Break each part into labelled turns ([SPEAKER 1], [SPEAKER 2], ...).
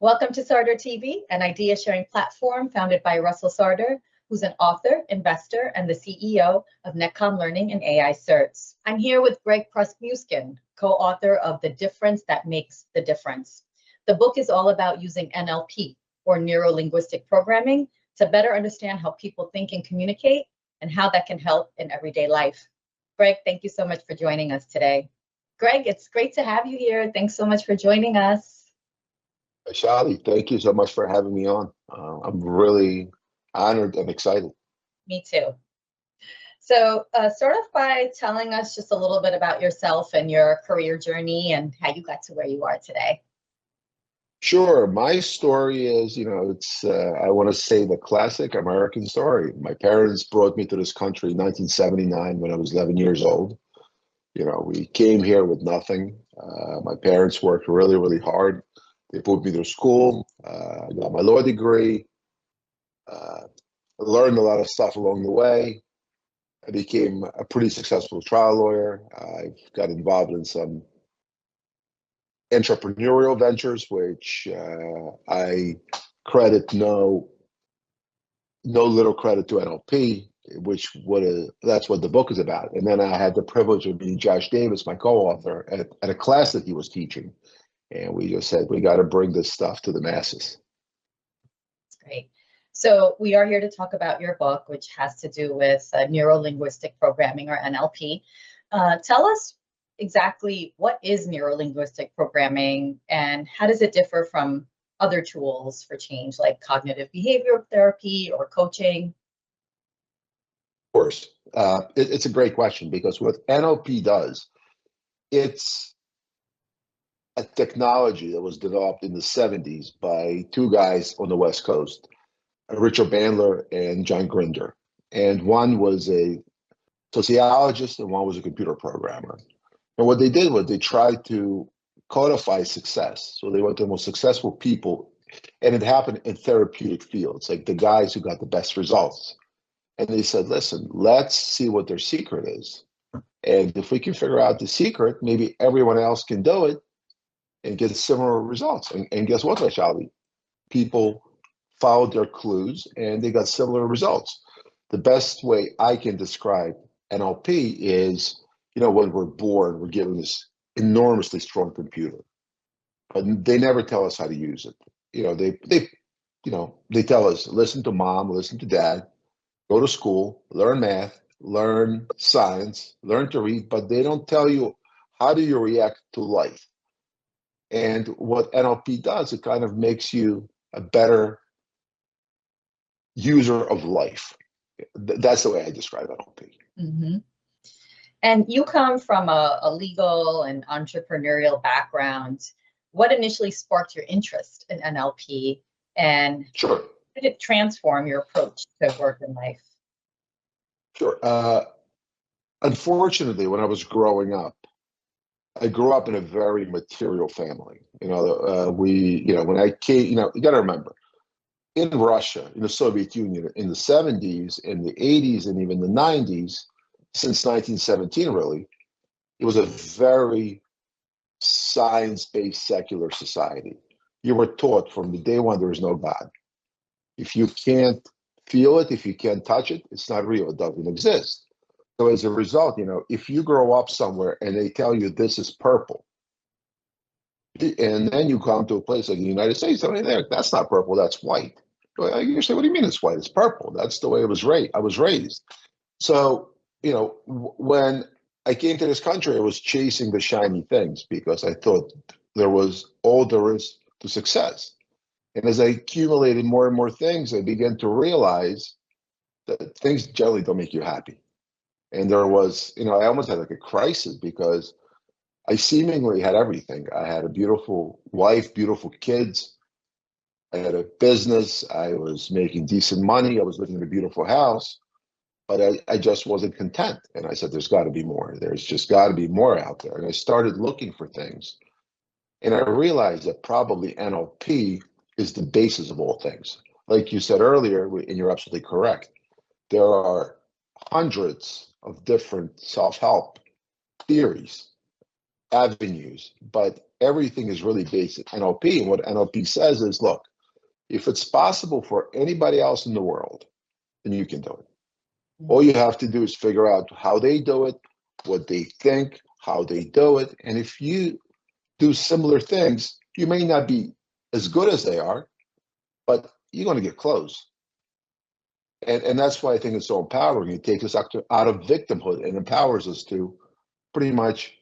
[SPEAKER 1] Welcome to Sarder TV, an idea sharing platform founded by Russell Sarder, who's an author, investor, and the CEO of Netcom Learning and AI Certs. I'm here with Greg Prosmushkin, co-author of The Difference That Makes the Difference. The book is all about using NLP, or Neurolinguistic programming, to better understand how people think and communicate and how that can help in everyday life. Greg, thank you so much for joining us today. Greg, it's great to have you here. Thanks so much for joining us.
[SPEAKER 2] Shali, thank you so much for having me on. I'm really honored and excited.
[SPEAKER 1] Me too. So start off by telling us just a little bit about yourself and your career journey and how you got to where you are today.
[SPEAKER 2] Sure. My story is, it's, I want to say the classic American story. My parents brought me to this country in 1979 when I was 11 years old. We came here with nothing. My parents worked really, really hard. They put me through school. I got my law degree. Learned a lot of stuff along the way. I became a pretty successful trial lawyer. I got involved in some entrepreneurial ventures, which I credit no little credit to NLP, that's what the book is about. And then I had the privilege of meeting Josh Davis, my co-author, at a class that he was teaching. And we just said, we got to bring this stuff to the masses.
[SPEAKER 1] That's great. So we are here to talk about your book, which has to do with neurolinguistic programming, or NLP. Tell us exactly what is neurolinguistic programming and how does it differ from other tools for change like cognitive behavioral therapy or coaching?
[SPEAKER 2] Of course. It's a great question because what NLP does, it's a technology that was developed in the 70s by two guys on the West Coast, Richard Bandler and John Grinder. And one was a sociologist and one was a computer programmer. And what they did was they tried to codify success. So they went to the most successful people, and it happened in therapeutic fields, like the guys who got the best results. And they said, listen, let's see what their secret is. And if we can figure out the secret, maybe everyone else can do it and get similar results. And guess what, Vaishali? People followed their clues and they got similar results. The best way I can describe NLP is, when we're born, we're given this enormously strong computer, but they never tell us how to use it. They tell us, listen to mom, listen to dad, go to school, learn math, learn science, learn to read, but they don't tell you how do you react to life. And what NLP does, it kind of makes you a better user of life. That's the way I describe NLP.
[SPEAKER 1] Mm-hmm. And you come from a legal and entrepreneurial background. What initially sparked your interest in NLP, and
[SPEAKER 2] Sure.
[SPEAKER 1] how did it transform your approach to work and life?
[SPEAKER 2] Sure. Unfortunately, when I was growing up, I grew up in a very material family. When I came, you got to remember, in Russia, in the Soviet Union, in the 70s, in the 80s, and even the 90s, since 1917, really, it was a very science-based secular society. You were taught from the day one there is no God. If you can't feel it, if you can't touch it, it's not real. It doesn't exist. So as a result, if you grow up somewhere and they tell you this is purple, and then you come to a place like the United States, that's not purple, that's white. You say, what do you mean it's white? It's purple. That's the way I was raised. So, when I came to this country, I was chasing the shiny things because I thought there was all there is to success. And as I accumulated more and more things, I began to realize that things generally don't make you happy. And there was, I almost had like a crisis because I seemingly had everything. I had a beautiful wife, beautiful kids. I had a business. I was making decent money. I was living in a beautiful house, but I just wasn't content. And I said, there's got to be more. There's just got to be more out there. And I started looking for things. And I realized that probably NLP is the basis of all things. Like you said earlier, and you're absolutely correct, there are hundreds of different self-help theories. avenues, but everything is really based in NLP. And what NLP says is, look, if it's possible for anybody else in the world, then you can do it. All you have to do is figure out how they do it, what they think, how they do it. And if you do similar things, you may not be as good as they are, but you're going to get close. And that's why I think it's so empowering. It takes us out of victimhood and empowers us to pretty much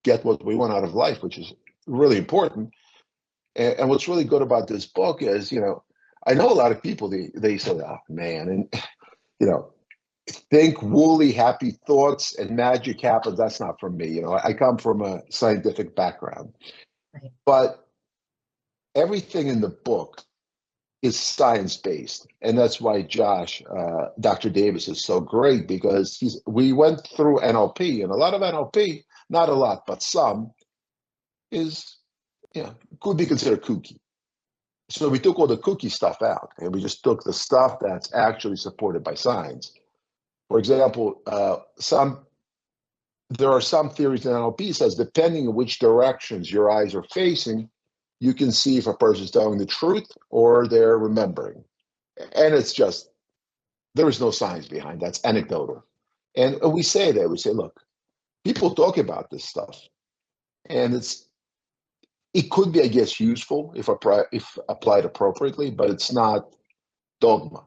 [SPEAKER 2] get what we want out of life, which is really important. And what's really good about this book is, I know a lot of people, they say, oh, man, and, think woolly, happy thoughts and magic happens. That's not for me. I come from a scientific background.
[SPEAKER 1] Right.
[SPEAKER 2] But everything in the book is science-based. And that's why Josh, Dr. Davis, is so great, because we went through NLP, and a lot of NLP, not a lot, but some, is, could be considered kooky. So we took all the kooky stuff out, and we just took the stuff that's actually supported by science. For example, there are some theories in NLP says, depending on which directions your eyes are facing, you can see if a person's telling the truth or they're remembering. And it's just, there is no science behind that's anecdotal. And we say that, we say, look, people talk about this stuff, and it could be, I guess, useful if applied appropriately, but it's not dogma.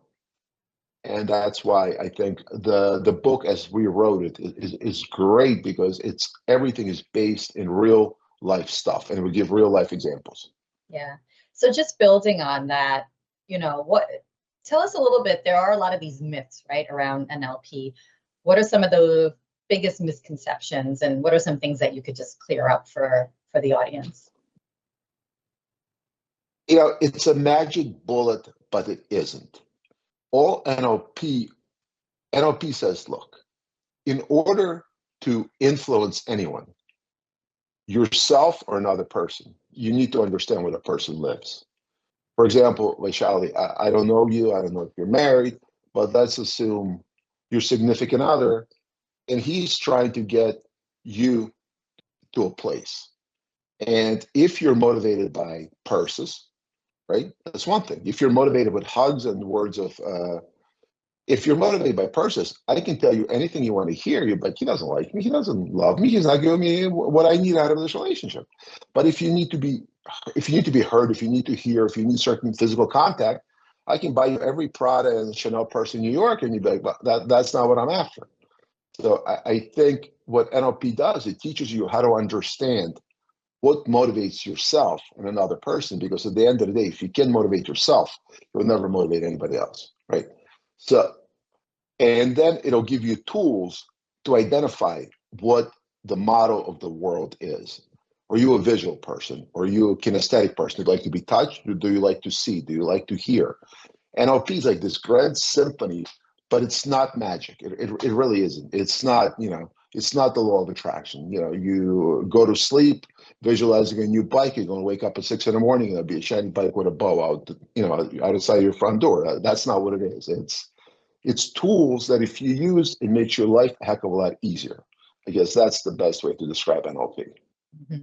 [SPEAKER 2] And that's why I think the book, as we wrote it, is great, because everything is based in real life stuff, and we give real life examples.
[SPEAKER 1] Yeah. So just building on that, tell us a little bit. There are a lot of these myths, right, around NLP. What are some of the biggest misconceptions, and what are some things that you could just clear up for the audience?
[SPEAKER 2] It's a magic bullet, but it isn't. All NLP says, look, in order to influence anyone, yourself or another person, you need to understand where the person lives. For example, Vaishali, I don't know you, I don't know if you're married, but let's assume your significant other, and he's trying to get you to a place. And if you're motivated by purses, right, that's one thing. If you're motivated with hugs and words of, if you're motivated by purses, I can tell you anything you want to hear, but he doesn't like me, he doesn't love me, he's not giving me what I need out of this relationship. But if you need to be heard, if you need to hear, if you need certain physical contact, I can buy you every Prada and Chanel purse in New York, and you'd be like, well, that's not what I'm after. So I think what NLP does, it teaches you how to understand what motivates yourself and another person, because at the end of the day, if you can motivate yourself, you'll never motivate anybody else, right? So, and then it'll give you tools to identify what the model of the world is. Are you a visual person? Are you a kinesthetic person? Do you like to be touched? Or do you like to see? Do you like to hear? NLP is like this grand symphony, but it's not magic. It really isn't. It's not, it's not the law of attraction. You go to sleep visualizing a new bike, you're going to wake up at 6 in the morning and there'll be a shiny bike with a bow out, outside your front door. That's not what it is. It's tools that if you use, it makes your life a heck of a lot easier. I guess that's the best way to describe NLP.
[SPEAKER 1] Mm-hmm.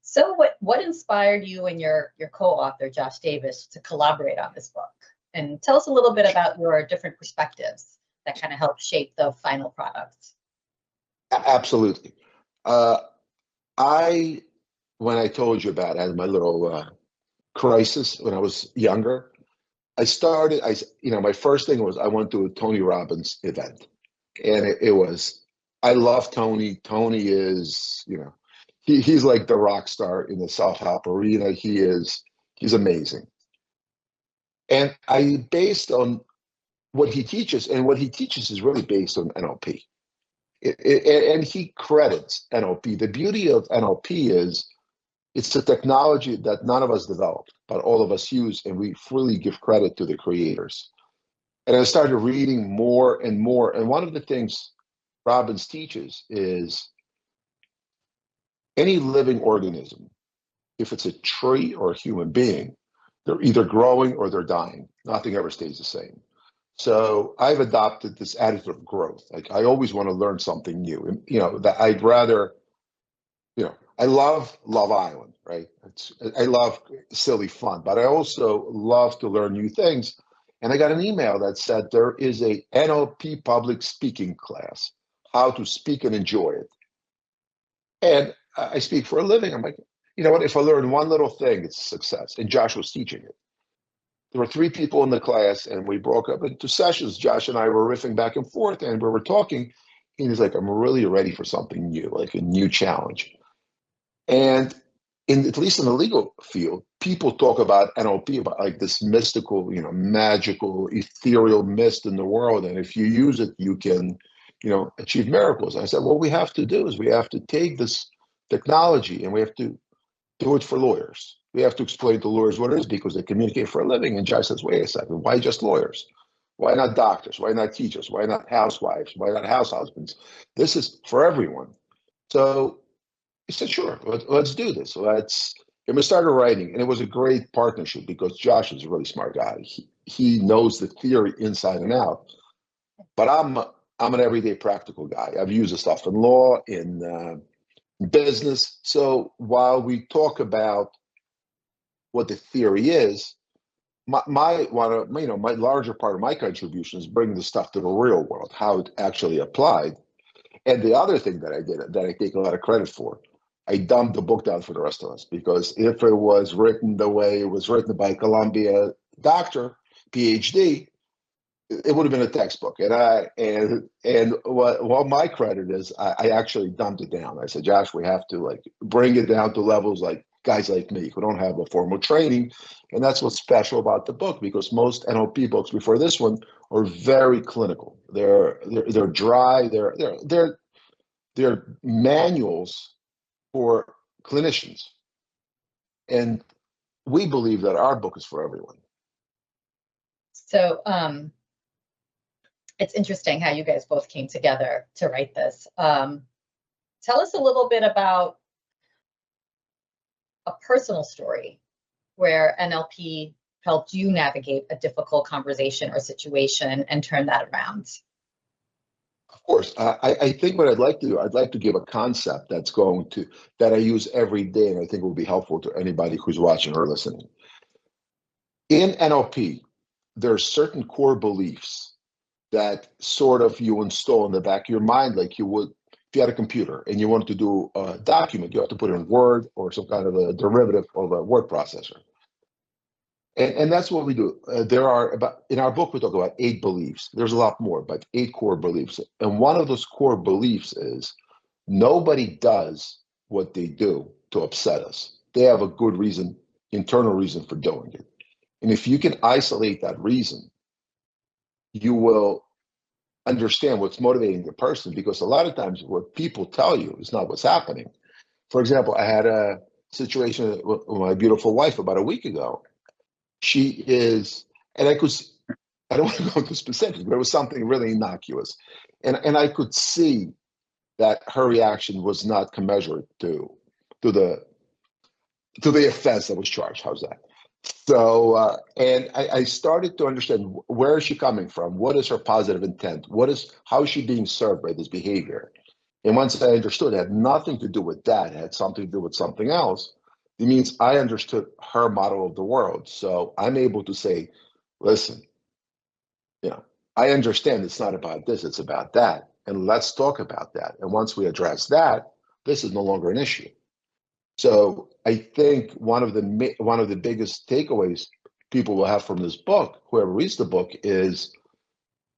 [SPEAKER 1] So what inspired you and your co-author, Josh Davis, to collaborate on this book? And tell us a little bit about your different perspectives that kind of help shape the final product.
[SPEAKER 2] Absolutely. When I told you about it, I had my little crisis when I was younger. My first thing was I went to a Tony Robbins event, and it was, I love Tony. Tony is, he's like the rock star in the self-help arena. He's amazing. And based on what he teaches, and what he teaches is really based on NLP. And he credits NLP. The beauty of NLP is it's a technology that none of us developed, but all of us use, and we freely give credit to the creators. And I started reading more and more. And one of the things Robbins teaches is any living organism, if it's a tree or a human being, they're either growing or they're dying. Nothing ever stays the same. So I've adopted this attitude of growth. Like I always want to learn something new. And, that I'd rather I love Love Island, right? I love silly fun, but I also love to learn new things. And I got an email that said there is a NLP public speaking class, how to speak and enjoy it. And I speak for a living. I'm like, you know what? If I learn one little thing, it's a success. And Josh was teaching it. There were 3 people in the class, and we broke up into sessions. Josh and I were riffing back and forth, and we were talking. And he's like, I'm really ready for something new, like a new challenge. And at least in the legal field, people talk about NLP, about like this mystical, magical, ethereal mist in the world. And if you use it, you can, achieve miracles. And I said, what we have to do is we have to take this technology and we have to do it for lawyers. We have to explain to lawyers what it is because they communicate for a living. And Josh says, wait a second, why just lawyers? Why not doctors? Why not teachers? Why not housewives? Why not house husbands? This is for everyone. So he said, sure, let's do this. And we started writing, and it was a great partnership because Josh is a really smart guy. He knows the theory inside and out, but I'm an everyday practical guy. I've used the stuff in law, in business. So while we talk about what the theory is, my larger part of my contribution is bringing the stuff to the real world, how it actually applied. And the other thing that I did that I take a lot of credit for, I dumbed the book down for the rest of us, because if it was written the way it was written by Columbia doctor, PhD, it would have been a textbook. And what my credit is, I actually dumbed it down. I said, Josh, we have to like bring it down to levels like guys like me who don't have a formal training. And that's what's special about the book, because most NLP books before this one are very clinical. They're dry. They're manuals for clinicians. And we believe that our book is for everyone.
[SPEAKER 1] So it's interesting how you guys both came together to write this. Tell us a little bit about a personal story where NLP helped you navigate a difficult conversation or situation and turn that around.
[SPEAKER 2] Of course, I think what I'd like to give a concept that I use every day, and I think will be helpful to anybody who's watching or listening. In NLP, there are certain core beliefs that sort of you install in the back of your mind, like you would if you had a computer and you wanted to do a document, you have to put it in Word or some kind of a derivative of a word processor. And that's what we do. In our book, we talk about 8 beliefs. There's a lot more, but 8 core beliefs. And one of those core beliefs is nobody does what they do to upset us. They have a good reason, internal reason for doing it. And if you can isolate that reason, you will understand what's motivating the person, because a lot of times what people tell you is not what's happening. For example, I had a situation with my beautiful wife about a week ago. She is, and I don't want to go into specifics, but it was something really innocuous. And I could see that her reaction was not commensurate to the offense that was charged. How's that? So, and I started to understand, where is she coming from? What is her positive intent? How is she being served by this behavior? And once I understood it had nothing to do with that, it had something to do with something else, it means I understood her model of the world. So I'm able to say, listen, I understand it's not about this, it's about that. And let's talk about that. And once we address that, this is no longer an issue. So I think one of the biggest takeaways people will have from this book, whoever reads the book, is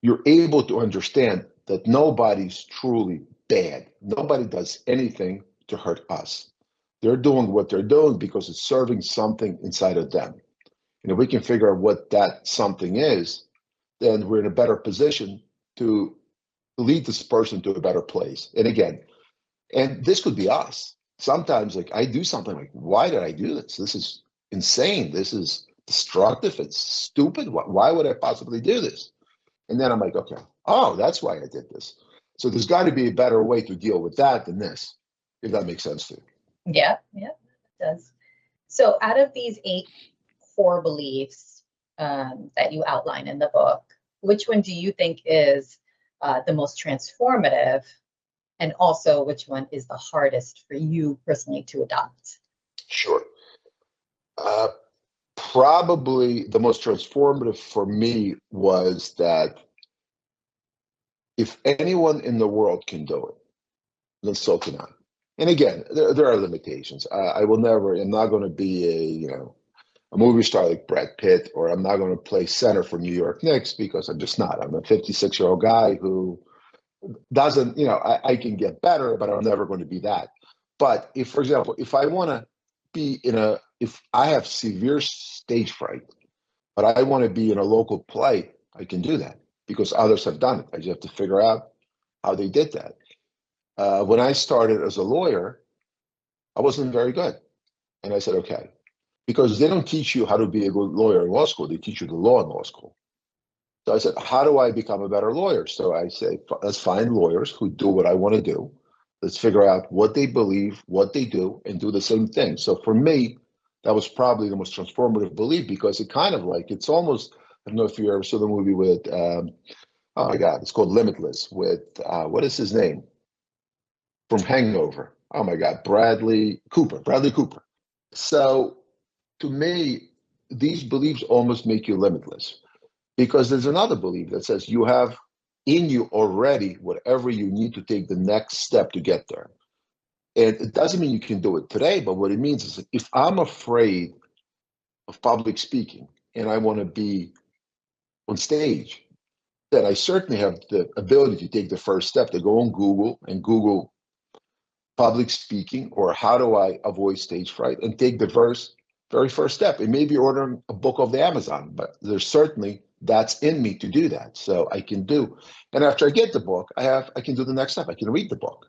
[SPEAKER 2] you're able to understand that nobody's truly bad. Nobody does anything to hurt us. They're doing what they're doing because it's serving something inside of them. And if we can figure out what that something is, then we're in a better position to lead this person to a better place. And again, and this could be us. Sometimes, like, I do something like, why did I do this? This is insane. This is destructive. It's stupid. Why would I possibly do this? And then I'm like, okay, oh, that's why I did this. So there's got to be a better way to deal with that than this, if that makes sense to you.
[SPEAKER 1] Yeah, it does. So out of these 8 core beliefs that you outline in the book, which one do you think is the most transformative And also, which one is the hardest for you personally to adopt?
[SPEAKER 2] Sure. Probably the most transformative for me was that if anyone in the world can do it, then so can I. And again, there are limitations. I will never, I'm not going to be a movie star like Brad Pitt, or I'm not going to play center for New York Knicks because I'm just not. I'm a 56-year-old guy who doesn't, I can get better, but I'm never going to be that. But if, for example, if I want to be if I have severe stage fright, but I want to be in a local play, I can do that because others have done it. I just have to figure out how they did that. When I started as a lawyer, I wasn't very good. And I said, okay, because they don't teach you how to be a good lawyer in law school. They teach you the law in law school. So I said, how do I become a better lawyer? So I say, let's find lawyers who do what I want to do. Let's figure out what they believe, what they do, and do the same thing. So for me, that was probably the most transformative belief because it kind of it's almost, I don't know if you ever saw the movie with, oh my God, it's called Limitless with, what is his name? From Hangover. Oh my God, Bradley Cooper. So to me, these beliefs almost make you limitless because there's another belief that says you have in you already whatever you need to take the next step to get there. And it doesn't mean you can do it today, but what it means is if I'm afraid of public speaking and I want to be on stage, then I certainly have the ability to take the first step to go on Google and Google public speaking or how do I avoid stage fright and take the very first step. It may be ordering a book off the Amazon, but there's certainly that's in me to do that. So I can do. And after I get the book, I can do the next step. I can read the book.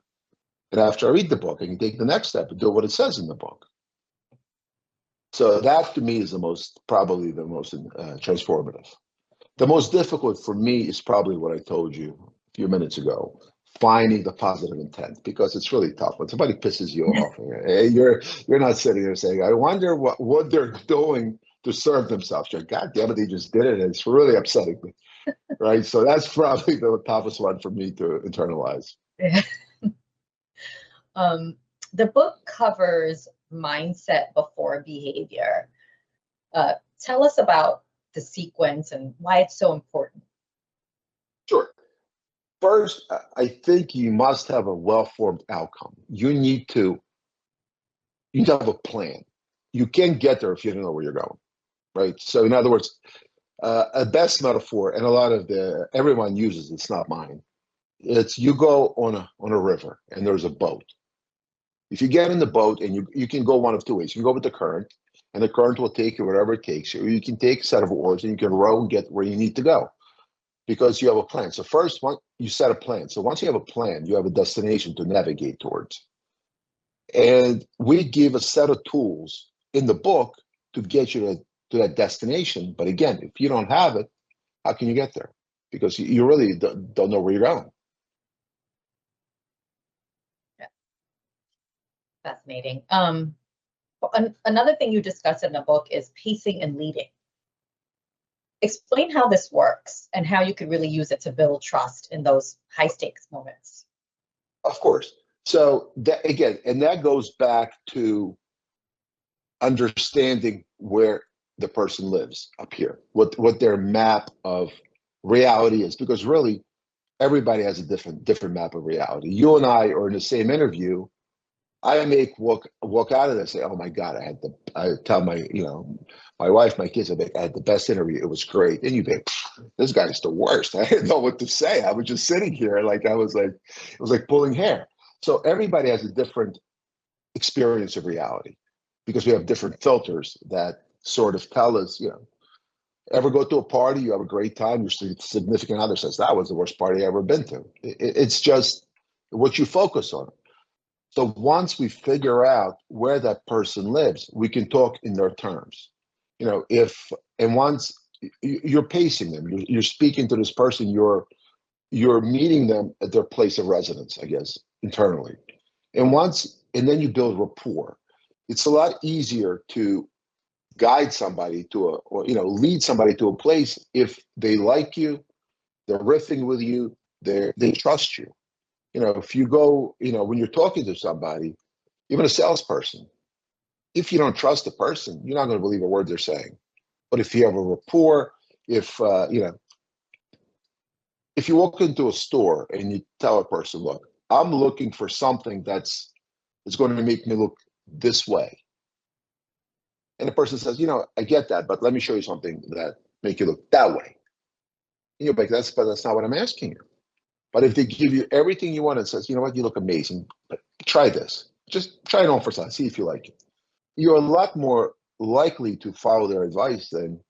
[SPEAKER 2] And after I read the book, I can take the next step and do what it says in the book. So that to me is probably the most transformative. The most difficult for me is probably what I told you a few minutes ago, finding the positive intent, because it's really tough. When somebody pisses you off, you're not sitting there saying, I wonder what they're doing to serve themselves. You're, God damn it, they just did it. And it's really upsetting me, right? So that's probably the toughest one for me to internalize.
[SPEAKER 1] The book covers mindset before behavior. Tell us about the sequence and why it's so important.
[SPEAKER 2] Sure. First, I think you must have a well-formed outcome. You need to have a plan. You can't get there if you don't know where you're going, right? So in other words, a best metaphor, and a lot of everyone uses, it's not mine. It's you go on a river and there's a boat. If you get in the boat and you can go one of two ways. You can go with the current and the current will take you wherever it takes you. Or you can take a set of oars and you can row and get where you need to go because you have a plan. So first, you set a plan. So once you have a plan, you have a destination to navigate towards. And we give a set of tools in the book to get you to that destination. But again, if you don't have it, how can you get there? Because you really don't know where you're going.
[SPEAKER 1] Yeah. Fascinating. Another thing you discuss in the book is pacing and leading. Explain how this works and how you could really use it to build trust in those high stakes moments.
[SPEAKER 2] Of course. So that, again, and that goes back to understanding where the person lives up here, what their map of reality is, because really everybody has a different map of reality. You and I are in the same interview. I may walk out of there and say, "Oh my God, I tell my my wife, my kids, I had the best interview. It was great." And you think, "This guy's the worst." I didn't know what to say. I was just sitting here it was like pulling hair. So everybody has a different experience of reality because we have different filters that sort of tell us, ever go to a party, you have a great time, your significant other says, that was the worst party I've ever been to. It's just what you focus on. So once we figure out where that person lives, we can talk in their terms. Once you're pacing them, you're speaking to this person, you're meeting them at their place of residence, I guess, internally. And then you build rapport. It's a lot easier to guide somebody lead somebody to a place if they like you, they're riffing with you, they trust you. If you go, when you're talking to somebody, even a salesperson, if you don't trust the person, you're not going to believe a word they're saying. But if you have a rapport, if you walk into a store and you tell a person, look, I'm looking for something that's going to make me look this way. And the person says, I get that, but let me show you something that make you look that way. And you're like, but that's not what I'm asking you. But if they give you everything you want and says, you know what, you look amazing, but try this. Just try it on for size, see if you like it. You're a lot more likely to follow their advice than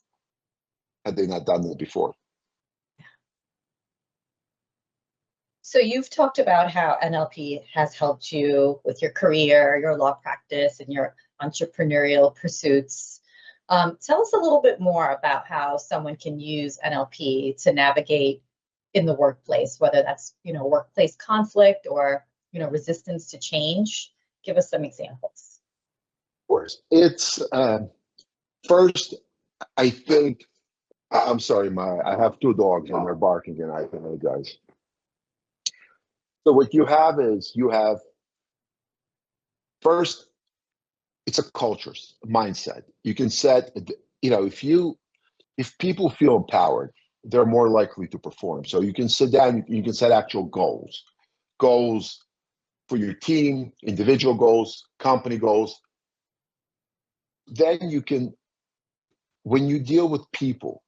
[SPEAKER 2] had they not done it before.
[SPEAKER 1] So you've talked about how NLP has helped you with your career, your law practice, and your entrepreneurial pursuits. Tell us a little bit more about how someone can use NLP to navigate in the workplace, whether that's, workplace conflict or, resistance to change. Give us some examples.
[SPEAKER 2] Of course. It's first, I think, I'm sorry, I have two dogs and they're barking and I apologize. So what you have is first, it's a culture mindset. You can set, if people feel empowered, they're more likely to perform. So you can sit down, you can set actual goals for your team, individual goals, company goals. Then when you deal with people,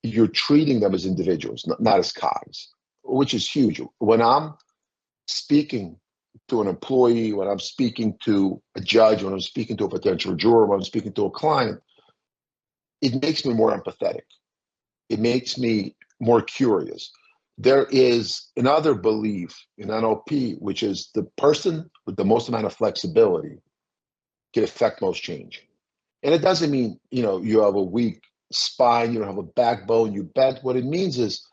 [SPEAKER 2] you're treating them as individuals, not as cogs, which is huge. When I'm speaking to an employee, when I'm speaking to a judge, when I'm speaking to a potential juror, when I'm speaking to a client, it makes me more empathetic. It makes me more curious. There is another belief in NLP, which is the person with the most amount of flexibility can affect most change. And it doesn't mean, you have a weak spine, you don't have a backbone, you bent. What it means is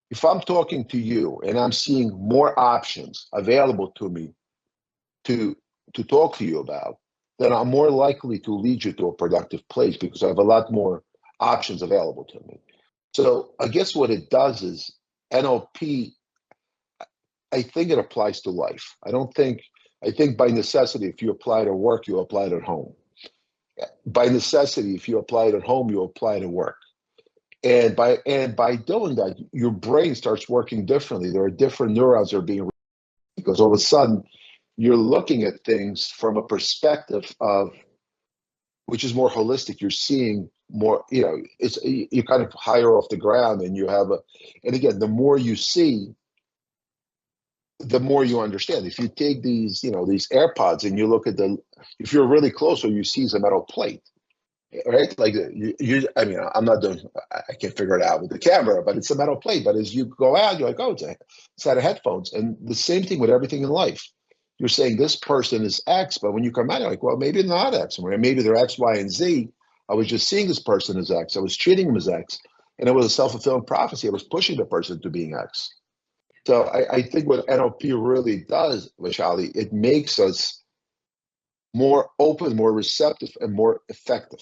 [SPEAKER 2] if I'm talking to you and I'm seeing more options available to me to talk to you about, then I'm more likely to lead you to a productive place because I have a lot more options available to me. So I guess what it does is NLP, I think it applies to life. I think by necessity, if you apply it at work, you apply it at home. By necessity, if you apply it at home, you apply it at work. And by doing that, your brain starts working differently. There are different neurons that are being, because all of a sudden you're looking at things from a perspective of which is more holistic. You're seeing more, you're kind of higher off the ground, and and again, the more you see, the more you understand. If you take these AirPods and you look at if you're really close, or you see is a metal plate. Right, like I'm not doing. I can't figure it out with the camera, but it's a metal plate. But as you go out, you're like, oh, it's a set of headphones. And the same thing with everything in life. You're saying this person is X, but when you come out, you're like, well, maybe they're not X. Maybe they're X, Y, and Z. I was just seeing this person as X. I was treating him as X, and it was a self-fulfilling prophecy. I was pushing the person to being X. So I think what NLP really does, Vishali, it makes us more open, more receptive, and more effective.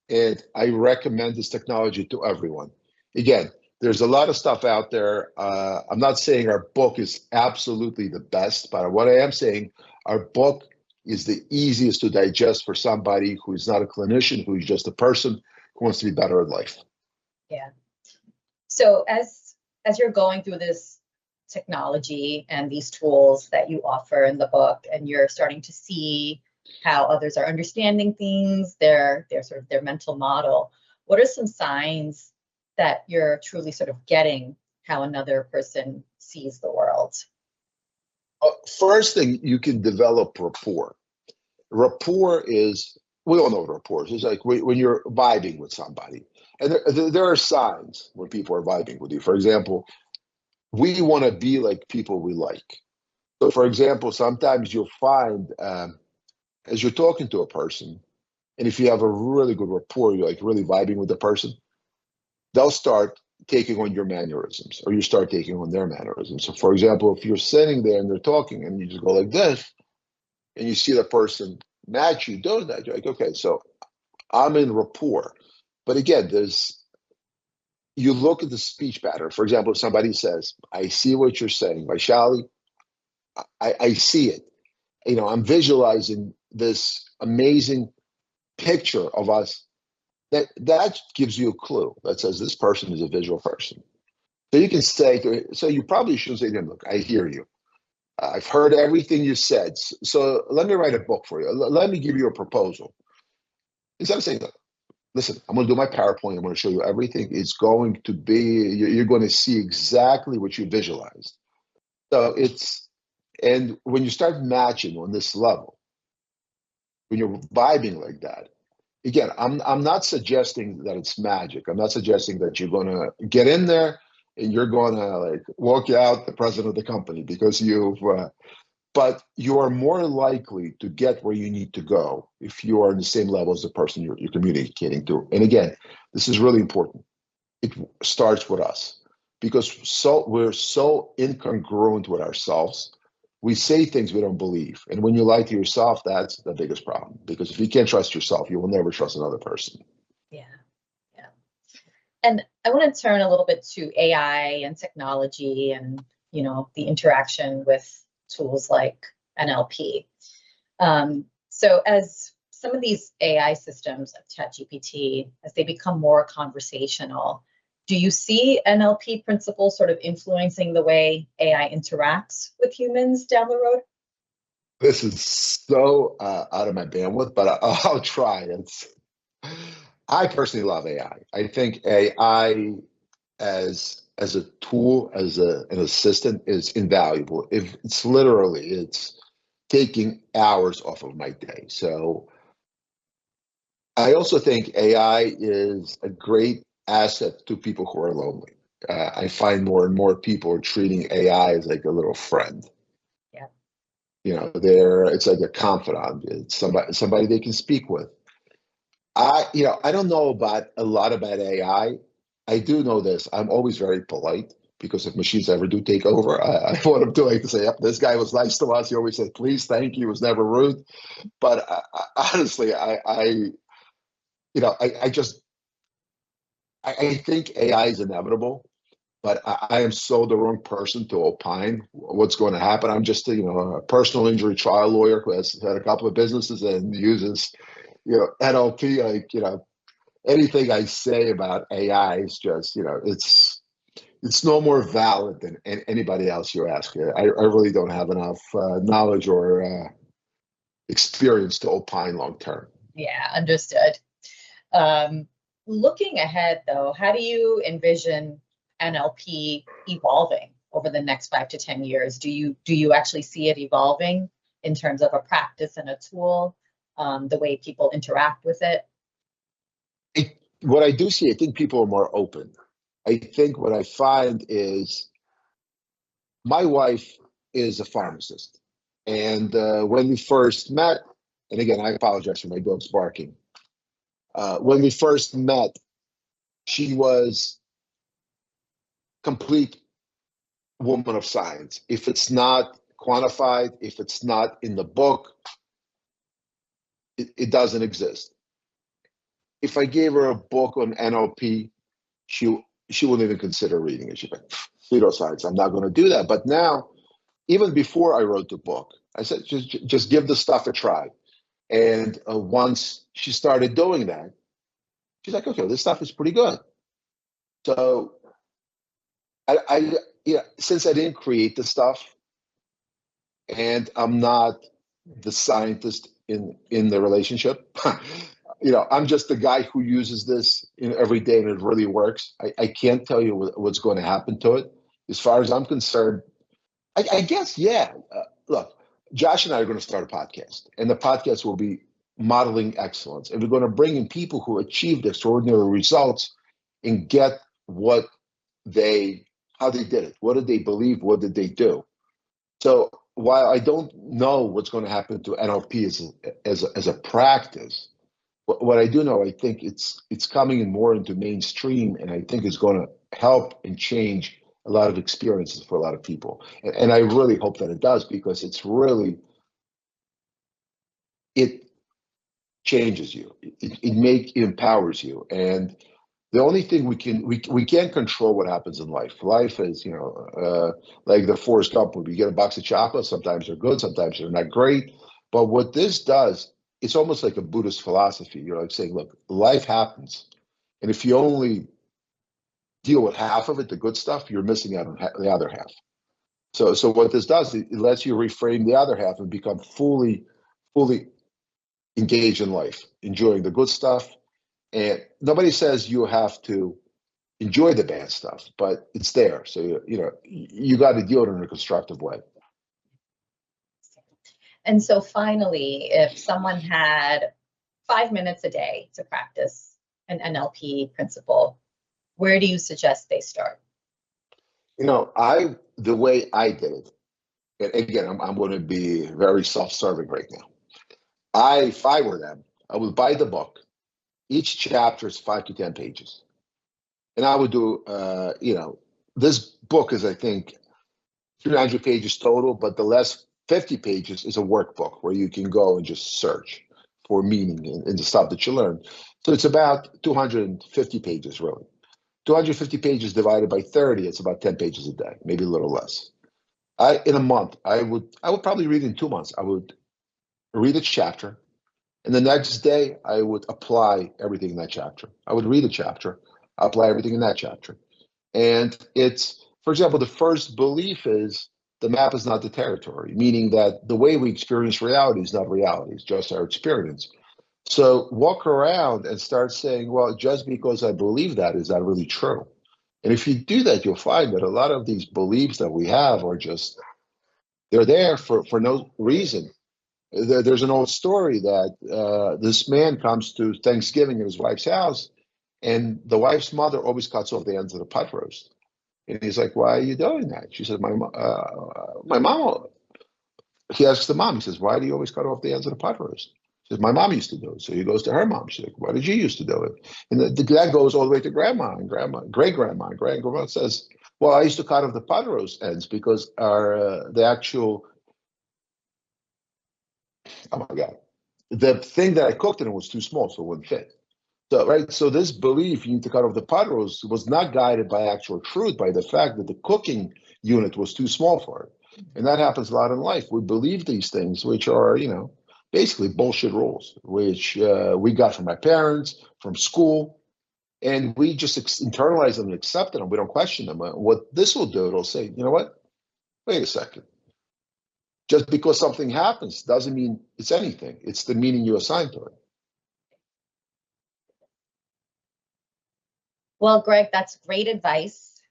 [SPEAKER 2] And I recommend this technology to everyone. Again, there's a lot of stuff out there. I'm not saying our book is absolutely the best, but what I am saying, our book is the easiest to digest for somebody who is not a clinician, who is just a person who wants to be better in life.
[SPEAKER 1] Yeah. So as you're going through this technology and these tools that you offer in the book, and you're starting to see how others are understanding things, their sort of their mental model, what are some signs that you're truly sort of getting how another person sees the world?
[SPEAKER 2] First thing, you can develop rapport. Rapport is, we all know what rapport is. It's like when you're vibing with somebody. And there are signs when people are vibing with you. For example, we want to be like people we like. So for example, sometimes you'll find, as you're talking to a person, and if you have a really good rapport, you're like really vibing with the person, they'll start taking on your mannerisms, or you start taking on their mannerisms. So for example, if you're sitting there and they're talking and you just go like this, and you see the person match you doing that, you're like, okay, so I'm in rapport. But again, you look at the speech pattern. For example, if somebody says, I see what you're saying, Vaishali, I see it. I'm visualizing this amazing picture of us. That gives you a clue that says this person is a visual person. So you can say, so you probably should say to them, look, I hear you. I've heard everything you said. So let me write a book for you. Let me give you a proposal. Instead of saying, listen, I'm going to do my PowerPoint. I'm going to show you everything. It's going to be, you're going to see exactly what you visualized. So and when you start matching on this level, when you're vibing like that, again, I'm not suggesting that it's magic. I'm not suggesting that you're going to get in there and you're going to like walk out the president of the company because but you are more likely to get where you need to go if you are on the same level as the person you're communicating to. And again, this is really important. It starts with us because we're so incongruent with ourselves. We say things we don't believe. And when you lie to yourself, that's the biggest problem. Because if you can't trust yourself, you will never trust another person.
[SPEAKER 1] Yeah. Yeah. And I want to turn a little bit to AI and technology and, the interaction with tools like NLP. So as some of these AI systems, like ChatGPT, as they become more conversational, do you see NLP principles sort of influencing the way AI interacts with humans down the road?
[SPEAKER 2] This is so out of my bandwidth, but I'll try. I personally love AI. I think AI as a tool, as an assistant, is invaluable. If it's taking hours off of my day. So I also think AI is a great asset to people who are lonely. I find more and more people are treating AI as like a little friend.
[SPEAKER 1] Yeah.
[SPEAKER 2] It's like a confidant. It's somebody they can speak with. I don't know a lot about AI. I do know this. I'm always very polite because if machines ever do take over, I want them to say, yep, this guy was nice to us. He always said, please, thank you. He was never rude. But honestly, I think AI is inevitable, but I am so the wrong person to opine what's going to happen. I'm just a personal injury trial lawyer who has had a couple of businesses and uses NLP. Anything I say about AI is just it's no more valid than anybody else you ask. I really don't have enough knowledge or experience to opine long term.
[SPEAKER 1] Yeah, understood. Looking ahead, though, how do you envision NLP evolving over the next 5 to 10 years? Do you actually see it evolving in terms of a practice and a tool, the way people interact with it?
[SPEAKER 2] What I do see, I think people are more open. I think what I find is my wife is a pharmacist. And when we first met, and again, I apologize for my dog's barking. When we first met, she was complete woman of science. If it's not quantified, if it's not in the book, it doesn't exist. If I gave her a book on NLP, she wouldn't even consider reading it. She'd be like, pseudoscience, I'm not going to do that. But now, even before I wrote the book, I said, just give the stuff a try. And once she started doing that, she's like, okay, this stuff is pretty good. So since I didn't create the stuff and I'm not the scientist in the relationship, I'm just the guy who uses this every day and it really works. I can't tell you what's going to happen to it. As far as I'm concerned, I guess, yeah. Look, Josh and I are going to start a podcast, and the podcast will be modeling excellence. And we're going to bring in people who achieved extraordinary results and get how they did it. What did they believe? What did they do? So while I don't know what's going to happen to NLP as a practice, what I do know, I think it's coming in more into mainstream, and I think it's going to help and change a lot of experiences for a lot of people. And I really hope that it does, because it changes you. It empowers you. And The only thing we can't control what happens in life. Life is, like the Forrest Gump movie. You get a box of chocolates. Sometimes they're good, sometimes they're not great. But what this does, it's almost like a Buddhist philosophy. You're like saying, look, life happens, and if you only deal with half of it, the good stuff, you're missing out on the other half. So what this does, it lets you reframe the other half and become fully engaged in life, enjoying the good stuff. And nobody says you have to enjoy the bad stuff, but it's there. So you got to deal with it in a constructive way.
[SPEAKER 1] And so finally, if someone had 5 minutes a day to practice an NLP principle, where do you suggest they start?
[SPEAKER 2] The way I did it, and again, I'm going to be very self-serving right now. If I were them, I would buy the book. Each chapter is 5 to 10 pages. And I would do, this book is, I think, 300 pages total, but the last 50 pages is a workbook where you can go and just search for meaning in the stuff that you learn. So it's about 250 pages, really. 250 pages divided by 30, it's about 10 pages a day, maybe a little less. In a month, I would probably read in 2 months. I would read a chapter, and the next day I would apply everything in that chapter. I would read a chapter, apply everything in that chapter. And it's, for example, the first belief is the map is not the territory, meaning that the way we experience reality is not reality, it's just our experience. So walk around and start saying, well, just because I believe that, is that really true? And if you do that, you'll find that a lot of these beliefs that we have are just, they're there for no reason. There's an old story that this man comes to Thanksgiving at his wife's house, and the wife's mother always cuts off the ends of the pot roast. And he's like, why are you doing that? She said, my mom. He asks the mom, he says, why do you always cut off the ends of the pot roast? She says, my mom used to do it. So he goes to her mom. She's like, why did you used to do it? And that goes all the way to grandma and great-grandma. And grandma says, well, I used to cut off the pot roast ends because the actual, oh my God, the thing that I cooked in it was too small, so it wouldn't fit. So this belief you need to cut off the pot roast was not guided by actual truth, by the fact that the cooking unit was too small for it. And that happens a lot in life. We believe these things, which are, basically bullshit rules, which we got from our parents, from school, and we just internalize them and accept them. We don't question them. What this will do, it'll say, you know what? Wait a second. Just because something happens doesn't mean it's anything. It's the meaning you assign to it.
[SPEAKER 1] Well, Greg, that's great advice.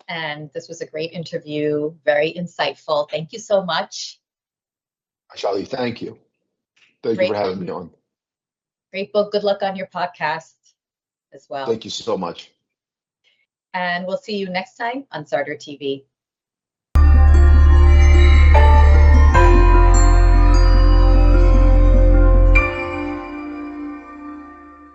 [SPEAKER 1] And this was a great interview, very insightful. Thank you so much.
[SPEAKER 2] Ashali, thank you. Thank you for having me on.
[SPEAKER 1] Great book. Good luck on your podcast as well.
[SPEAKER 2] Thank you so much.
[SPEAKER 1] And we'll see you next time on Sartor TV.